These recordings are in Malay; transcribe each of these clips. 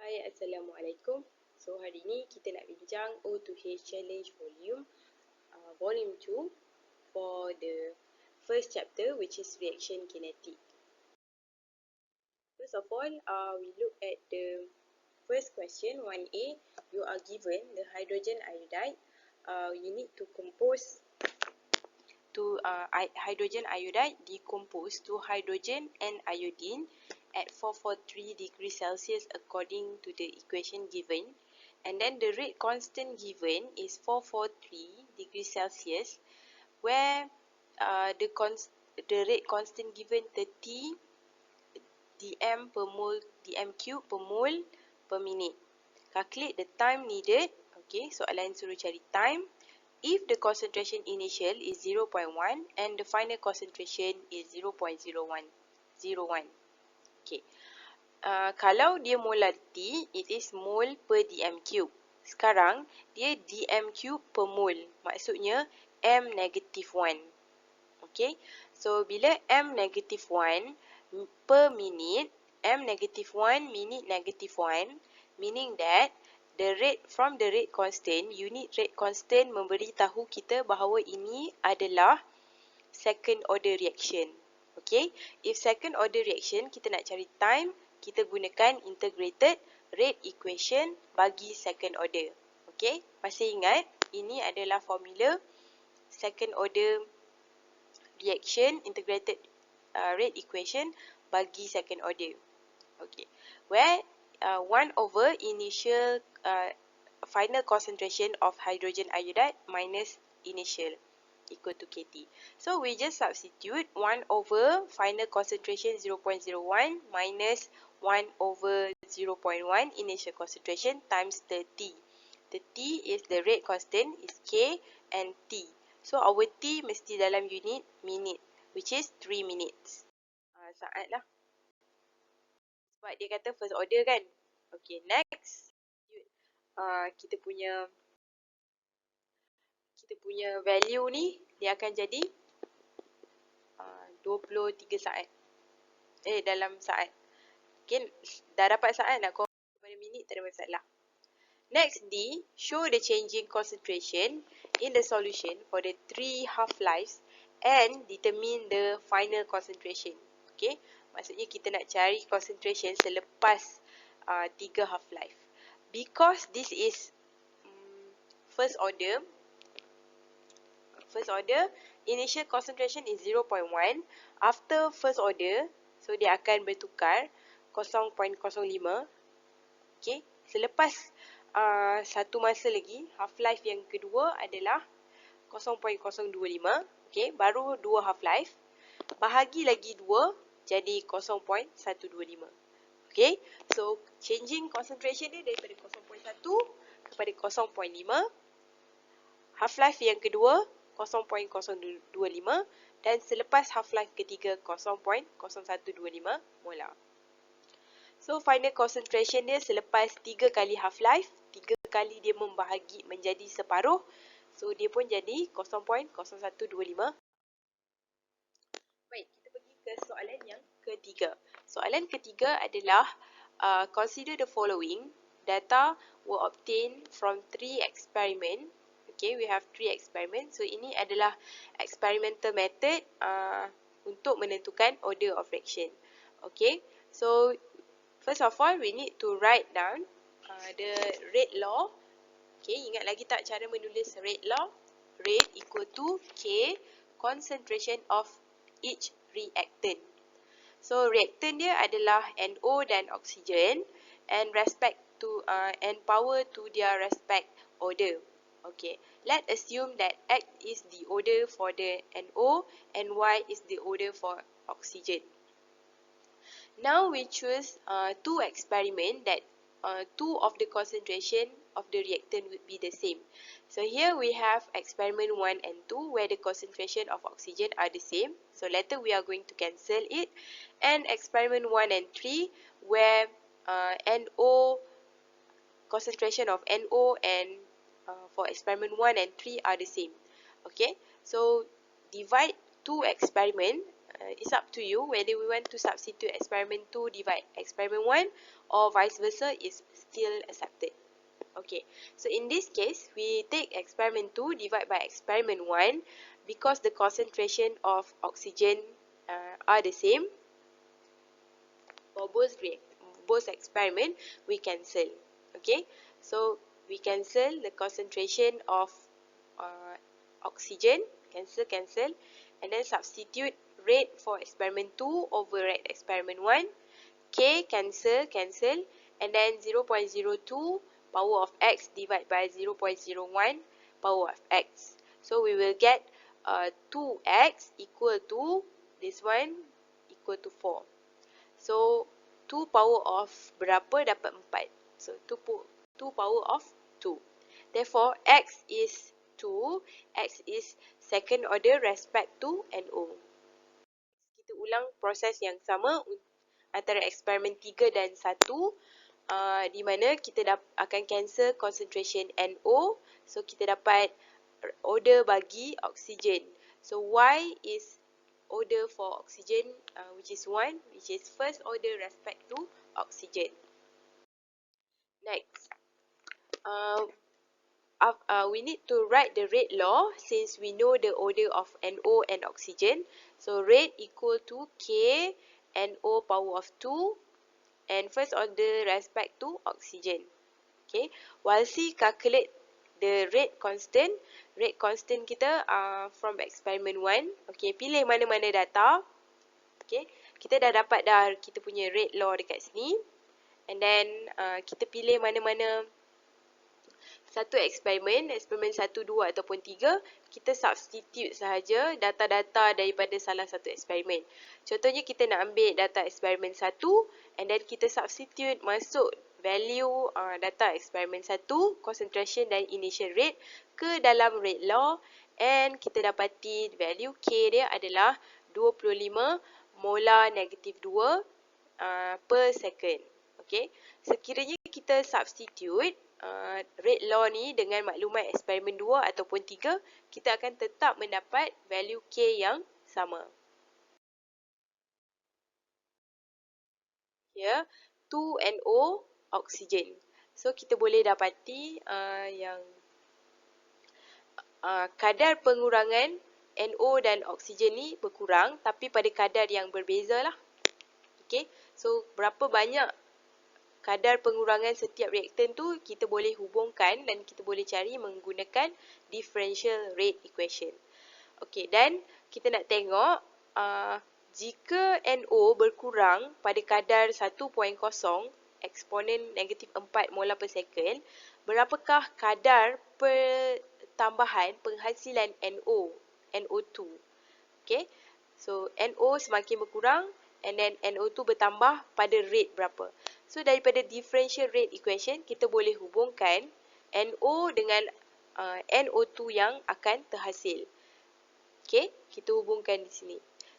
Hai, Assalamualaikum. So, hari ni kita nak bincang O2H Challenge Volume 2 for the first chapter, which is Reaction Kinetic. First of all, we look at the first question, 1A. You are given the hydrogen iodide. You need to compose to hydrogen iodide decompose to hydrogen and iodine at 443 degrees Celsius according to the equation given, and then the rate constant given is 443 degrees Celsius, where the rate constant given 30 dm per mole, dm cube per mole per minute. Calculate the time needed. Okay, soalan suruh cari time if the concentration initial is 0.1 and the final concentration is 0.01. Okay. Kalau dia molarity, it is mole per dm cube. Sekarang, dia dm cube per mole. Maksudnya, m negative 1. Okay. So, bila m negative 1 per minute, m negative 1 minute negative 1, meaning that the rate from the rate constant, unit rate constant memberitahu kita bahawa ini adalah second order reaction. Okay, if second order reaction, kita nak cari time, kita gunakan integrated rate equation bagi second order. Okay, masih ingat, ini adalah formula second order reaction, integrated rate equation bagi second order. Okay, where 1 over initial final concentration of hydrogen iodide minus initial equal to KT. So we just substitute 1 over final concentration 0.01 minus 1 over 0.1 initial concentration times 30. The T is the rate constant is K and T. So our T mesti dalam unit minute, which is 3 minutes. Saat lah. Sebab dia kata first order kan. Okay, next. Kita punya value ni, dia akan jadi 23 saat. Dalam saat. Okay, dah dapat saat nak convert pada minit, tak ada masalah. Next D, show the changing concentration in the solution for the 3 half-lives and determine the final concentration. Okay, maksudnya kita nak cari concentration selepas 3 half-life. Because this is first order, initial concentration is 0.1. After first order, so dia akan bertukar 0.05. Okay, selepas satu masa lagi, half-life yang kedua adalah 0.025. Okay, baru 2 half-life. Bahagi lagi 2, jadi 0.125. Okay, so changing concentration dia daripada 0.1 kepada 0.5. Half-life yang kedua 0.025 dan selepas half-life ketiga 0.0125 molar. So final concentration dia selepas 3 kali half-life, 3 kali dia membahagi menjadi separuh, so dia pun jadi 0.0125. Baik, kita pergi ke soalan yang ketiga. Soalan ketiga adalah consider the following. Data were obtained from 3 experiment. Okay, we have 3 experiment. So ini adalah experimental method untuk menentukan order of reaction. Okay, so first of all we need to write down the rate law. Okay, ingat lagi tak cara menulis rate law? Rate equal to K concentration of each reactant. So reactant dia adalah NO dan oxygen and respect to and power to their respect order. Okay, let's assume that X is the order for the NO and Y is the order for oxygen. Now we choose 2 experiment that 2 of the concentration of the reactant would be the same. So here we have experiment 1 and 2 where the concentration of oxygen are the same. So later we are going to cancel it. And experiment 1 and 3 where NO, concentration of NO and for experiment 1 and 3 are the same. Okay, so divide 2 experiment It's up to you whether we want to substitute experiment 2 divide experiment 1 or vice versa is still accepted. Okay, so in this case, we take experiment 2 divide by experiment 1 because the concentration of oxygen are the same. For both experiment, we cancel. Okay, so we cancel the concentration of oxygen, cancel, and then substitute rate for experiment 2 over rate experiment 1. K cancel, and then 0.02 power of x divided by 0.01 power of x. So we will get 2x equal to this one equal to 4. So 2 power of berapa dapat 4. So 2 power of 2. Therefore x is 2, x is second order respect to NO. Kita ulang proses yang sama antara eksperimen 3 dan 1, di mana kita akan cancel concentration NO. So kita dapat order bagi oksigen. So Y is order for oxygen, which is 1, which is first order respect to oxygen. Next, we need to write the rate law since we know the order of NO and oxygen. So rate equal to K NO power of 2 and first order respect to oxygen. Okay, while C calculate the rate constant. Rate constant kita from experiment 1. Okay, pilih mana-mana data. Okay, kita dah dapat kita punya rate law dekat sini. And then kita pilih mana-mana satu eksperimen 1, 2 ataupun 3, kita substitute sahaja data-data daripada salah satu eksperimen. Contohnya kita nak ambil data eksperimen 1 and then kita substitute masuk value data eksperimen 1, concentration dan initial rate ke dalam rate law and kita dapati value K dia adalah 25 molar negatif 2 per second. Okay, sekiranya kita substitute rate law ni dengan maklumat eksperimen 2 ataupun 3, kita akan tetap mendapat value K yang sama. Ya, 2NO oksigen. So kita boleh dapati yang kadar pengurangan NO dan oksigen ni berkurang tapi pada kadar yang berbeza lah. Okay, so berapa banyak kadar pengurangan setiap reaktan tu kita boleh hubungkan dan kita boleh cari menggunakan differential rate equation. Okey, dan kita nak tengok jika NO berkurang pada kadar 1.0 eksponen negatif 4 molar per second, berapakah kadar pertambahan penghasilan NO2? Okey, so NO semakin berkurang and then NO2 bertambah pada rate berapa. So daripada differential rate equation kita boleh hubungkan NO dengan NO2 yang akan terhasil. Okey, kita hubungkan di sini.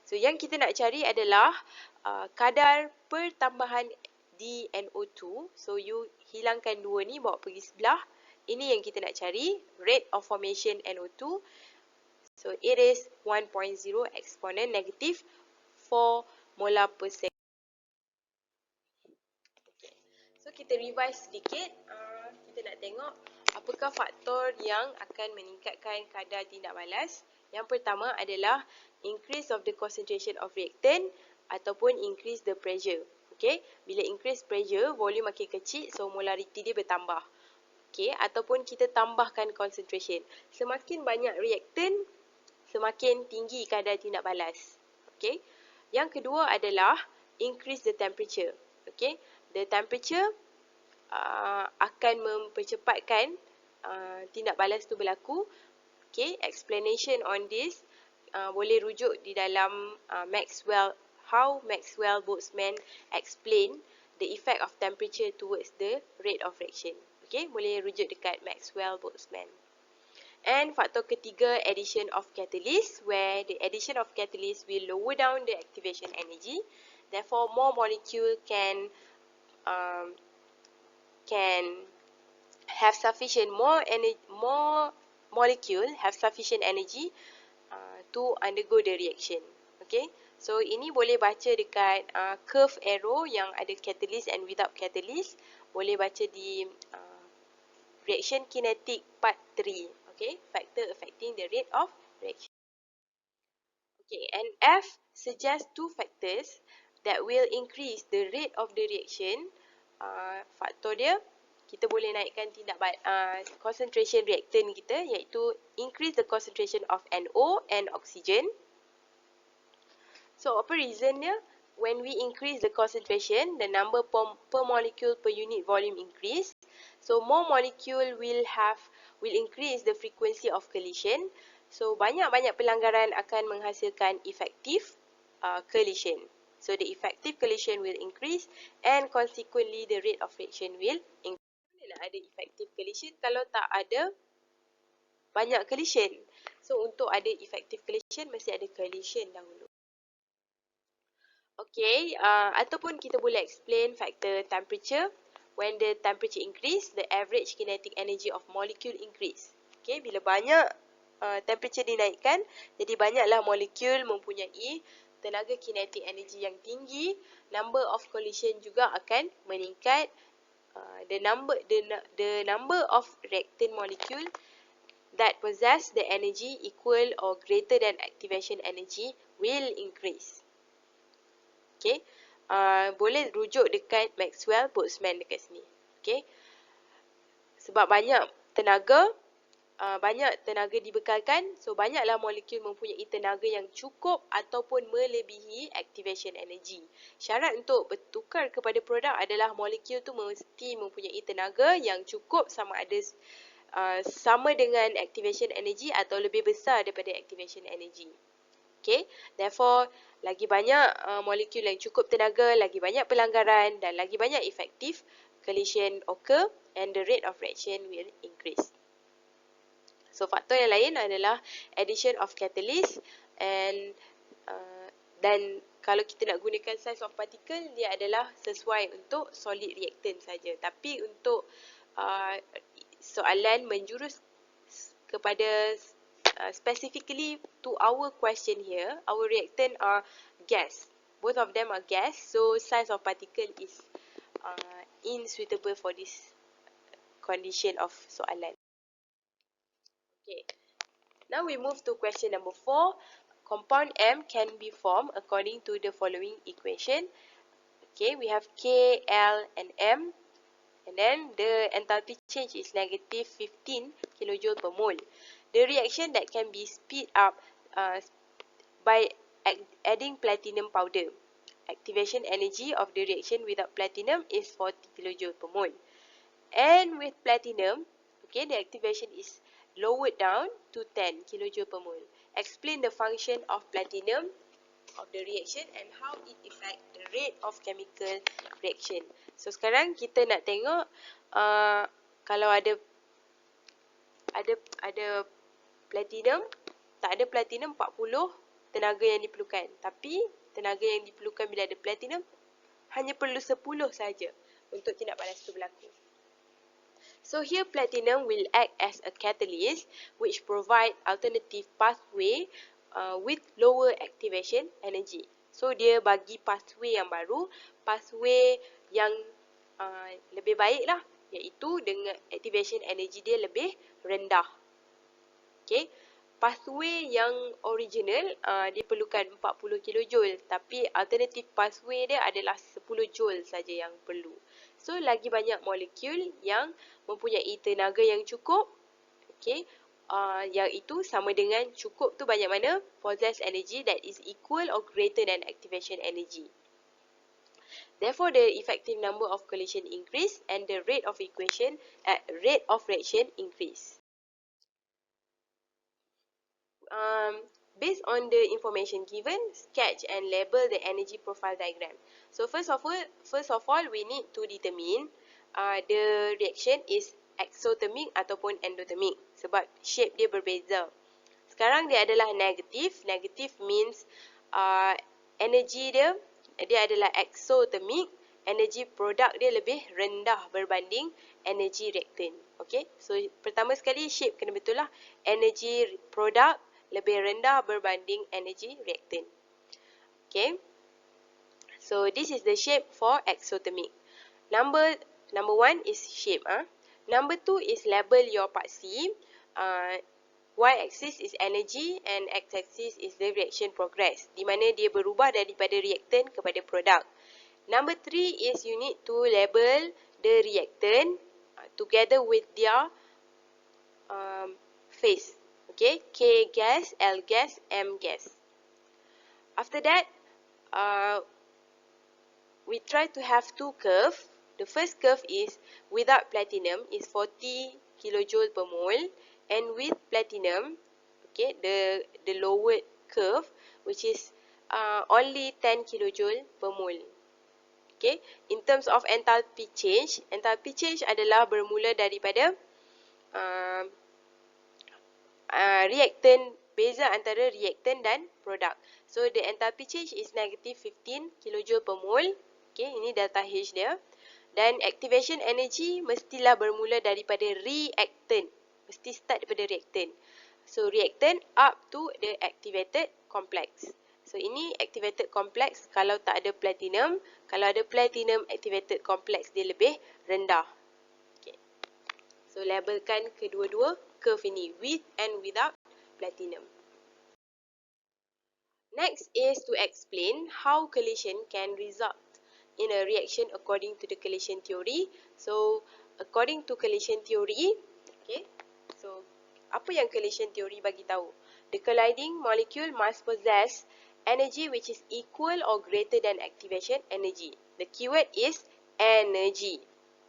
So yang kita nak cari adalah kadar pertambahan di NO2. So you hilangkan 2 ni bawa pergi sebelah. Ini yang kita nak cari, rate of formation NO2. So it is 1.0 eksponen negatif 4 molar per second. Okay. So kita revise sedikit. Kita nak tengok apakah faktor yang akan meningkatkan kadar tindak balas. Yang pertama adalah increase of the concentration of reactant ataupun increase the pressure. Okay, bila increase pressure, volume makin kecil, so molarity dia bertambah. Okay, ataupun kita tambahkan concentration. Semakin banyak reactant, semakin tinggi kadar tindak balas. Okay, yang kedua adalah increase the temperature. Okay, the temperature akan mempercepatkan tindak balas tu berlaku. Okay, explanation on this boleh rujuk di dalam how Maxwell-Boltzmann explain the effect of temperature towards the rate of reaction. Okay, boleh rujuk dekat Maxwell-Boltzmann. And faktor ketiga, addition of catalyst, where the addition of catalyst will lower down the activation energy. Therefore, more molecule can have sufficient more molecule have sufficient energy to undergo the reaction. Okay, So ini boleh baca dekat curve arrow yang ada catalyst and without catalyst. Boleh baca di reaction kinetic part 3. Okay, factor affecting the rate of reaction. Okay, and F suggests two factors that will increase the rate of the reaction. Faktor dia, kita boleh naikkan concentration reactant kita, iaitu increase the concentration of NO and oxygen. So, apa reason dia? When we increase the concentration, the number per molecule per unit volume increase. So, more molecule will increase the frequency of collision. So, banyak-banyak pelanggaran akan menghasilkan effective collision. So, the effective collision will increase and consequently the rate of reaction will increase. Mana nak ada effective collision kalau tak ada banyak collision? So, untuk ada effective collision, mesti ada collision dahulu. Okay, ataupun kita boleh explain factor temperature. When the temperature increase, the average kinetic energy of molecule increase. Okay, bila banyak temperature dinaikkan, jadi banyaklah molekul mempunyai tenaga kinetic energy yang tinggi, number of collision juga akan meningkat. The number of reactant molecule that possess the energy equal or greater than activation energy will increase. Okay, boleh rujuk dekat Maxwell-Boltzmann dekat sini. Okay, sebab banyak tenaga dibekalkan, so banyaklah molekul mempunyai tenaga yang cukup ataupun melebihi activation energy. Syarat untuk bertukar kepada produk adalah molekul tu mesti mempunyai tenaga yang cukup sama dengan activation energy atau lebih besar daripada activation energy. Okay, therefore lagi banyak molekul yang cukup tenaga, lagi banyak pelanggaran dan lagi banyak effective collision occur and the rate of reaction will increase. So faktor yang lain adalah addition of catalyst dan kalau kita nak gunakan size of particle, dia adalah sesuai untuk solid reactant saja. Tapi untuk soalan menjurus kepada specifically to our question here, our reactant are gas. Both of them are gas, so size of particle is unsuitable for this condition of soalan. Okay, now we move to question number 4. Compound M can be formed according to the following equation. Okay, we have K, L, and M. And then the enthalpy change is negative 15 kJ per mole. The reaction that can be speed up by adding platinum powder. Activation energy of the reaction without platinum is 40 kJ per mole. And with platinum, okay, the activation is lowered down to 10 kJ per mole. Explain the function of platinum of the reaction and how it affect the rate of chemical reaction. So sekarang kita nak tengok kalau ada platinum, tak ada platinum 40 tenaga yang diperlukan. Tapi tenaga yang diperlukan bila ada platinum hanya perlu 10 saja untuk tindak balas itu berlaku. So here platinum will act as a catalyst which provide alternative pathway with lower activation energy. So dia bagi pathway yang baru, pathway yang lebih baik lah, iaitu dengan activation energy dia lebih rendah. Okay, pathway yang original dia perlukan 40 kJ, tapi alternative pathway dia adalah 10 joule saja yang perlu. So lagi banyak molekul yang mempunyai tenaga yang cukup, okay, yang itu sama dengan cukup tu banyak mana? Possess energy that is equal or greater than activation energy. Therefore, the effective number of collision increase and the rate of reaction increase. Based on the information given, sketch and label the energy profile diagram. So first of all, we need to determine the reaction is exothermic ataupun endothermic sebab shape dia berbeza. Sekarang dia adalah negatif. Negatif means energy dia adalah exothermic. Energy produk dia lebih rendah berbanding energy reactant. Okay, so pertama sekali shape kena betul lah. Energy produk lebih rendah berbanding energy reactant. Okay. So this is the shape for exothermic. Number 1 is shape. Number 2 is label your part C. Y-axis is energy and X-axis is the reaction progress, di mana dia berubah daripada reactant kepada produk. Number 3 is you need to label the reactant together with their phase. Okay, K gas, L gas, M gas. After that, we try to have two curves. The first curve is without platinum is 40 kilojoule per mole, and with platinum, okay, the lowered curve, which is only 10 kilojoule per mole. Okay, in terms of enthalpy change adalah bermula daripada reactant, beza antara reactant dan produk. So the enthalpy change is negative 15 kilojoule per mole. Okay, ini delta H dia. Dan activation energy mestilah bermula daripada reactant. Mesti start daripada reactant. So reactant up to the activated complex. So ini activated complex kalau tak ada platinum. Kalau ada platinum, activated complex dia lebih rendah. Okay. So labelkan kedua-dua curve ini, with and without platinum. Next is to explain how collision can result in a reaction according to the collision theory. So according to collision theory, okay, so apa yang collision theory bagi tahu? The colliding molecule must possess energy which is equal or greater than activation energy. The keyword is energy.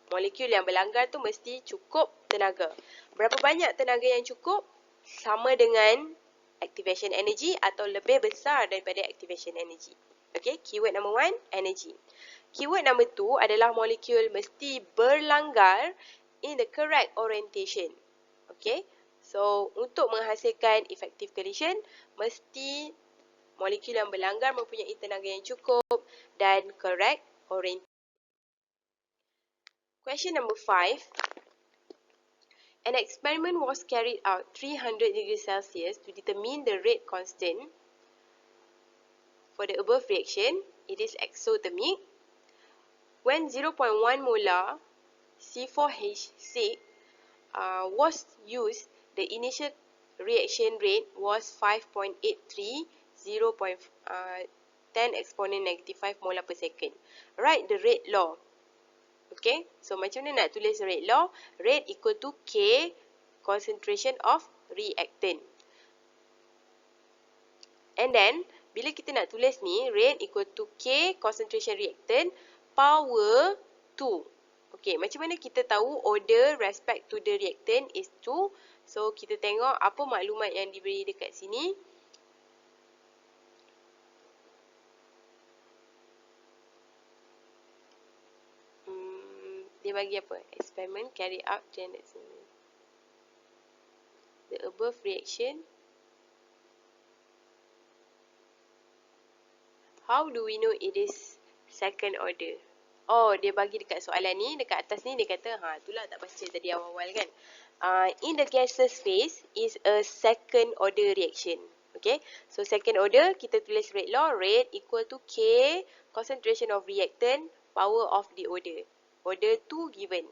Molekul yang berlanggar tu mesti cukup tenaga. Berapa banyak tenaga yang cukup? Sama dengan activation energy atau lebih besar daripada activation energy. Okay, keyword number 1, energy. Keyword number 2 adalah molekul mesti berlanggar in the correct orientation. Okay, so untuk menghasilkan effective collision, mesti molekul yang berlanggar mempunyai tenaga yang cukup dan correct orientation. Question number 5. An experiment was carried out 300 degrees Celsius to determine the rate constant for the above reaction. It is exothermic. When 0.1 molar C4H6 was used, the initial reaction rate was 5.83, 10 exponent negative 5 molar per second. Write the rate law. Okay, so macam mana nak tulis rate law? Rate equal to K concentration of reactant. And then, bila kita nak tulis ni, rate equal to K concentration reactant power 2. Okay, macam mana kita tahu order respect to the reactant is 2? So, kita tengok apa maklumat yang diberi dekat sini. Dia bagi apa? Experiment carry out the above reaction. How do we know it is second order? Oh, dia bagi dekat soalan ni, dekat atas ni dia kata, itulah tak baca tadi awal-awal kan. In the gaseous phase is a second order reaction. Okay, so second order, kita tulis rate law, rate equal to K concentration of reactant power of the order. Order 2 given.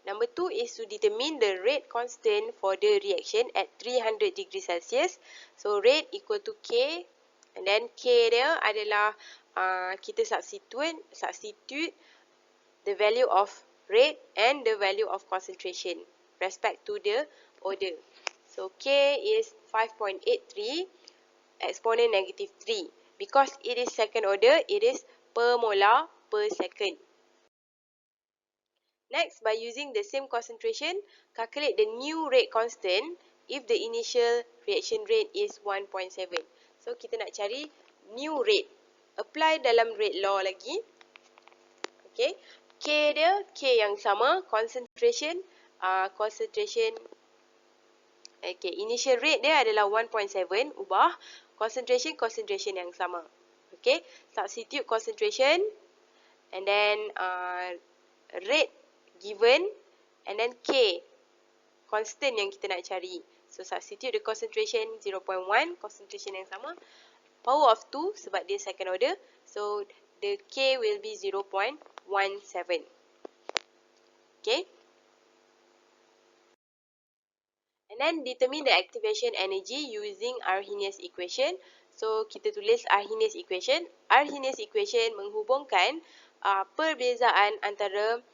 Number 2 is to determine the rate constant for the reaction at 300 degrees Celsius. So rate equal to K, and then K dia adalah kita substitute the value of rate and the value of concentration respect to the order. So K is 5.83 exponent negative 3. Because it is second order, it is per molar per second. Next, by using the same concentration, calculate the new rate constant if the initial reaction rate is 1.7. So, kita nak cari new rate. Apply dalam rate law lagi. Okay. K dia, K yang sama. Concentration. Okay, initial rate dia adalah 1.7. Ubah. Concentration yang sama. Okay. Substitute concentration. And then, rate given, and then K constant yang kita nak cari. So substitute the concentration 0.1, concentration yang sama, power of 2 sebab dia second order. So, the K will be 0.17. Okay. And then determine the activation energy using Arrhenius equation. So, kita tulis Arrhenius equation. Arrhenius equation menghubungkan perbezaan antara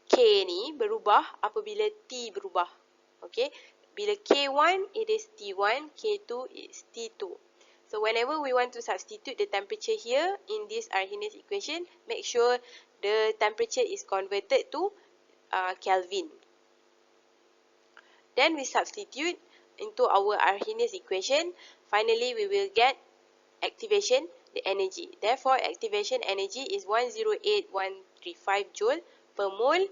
K ni berubah apabila T berubah. Okay. Bila K1, it is T1. K2 is T2. So, whenever we want to substitute the temperature here in this Arrhenius equation, make sure the temperature is converted to Kelvin. Then we substitute into our Arrhenius equation. Finally, we will get activation, the energy. Therefore, activation energy is 108,135 joule per mole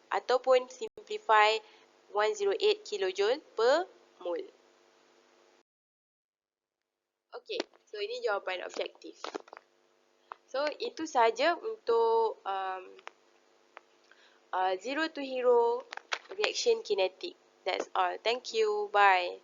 ataupun simplify 108 kilojoule per mole. Okey, so ini jawapan objektif. So, itu sahaja untuk zero to hero reaction kinetic. That's all. Thank you. Bye.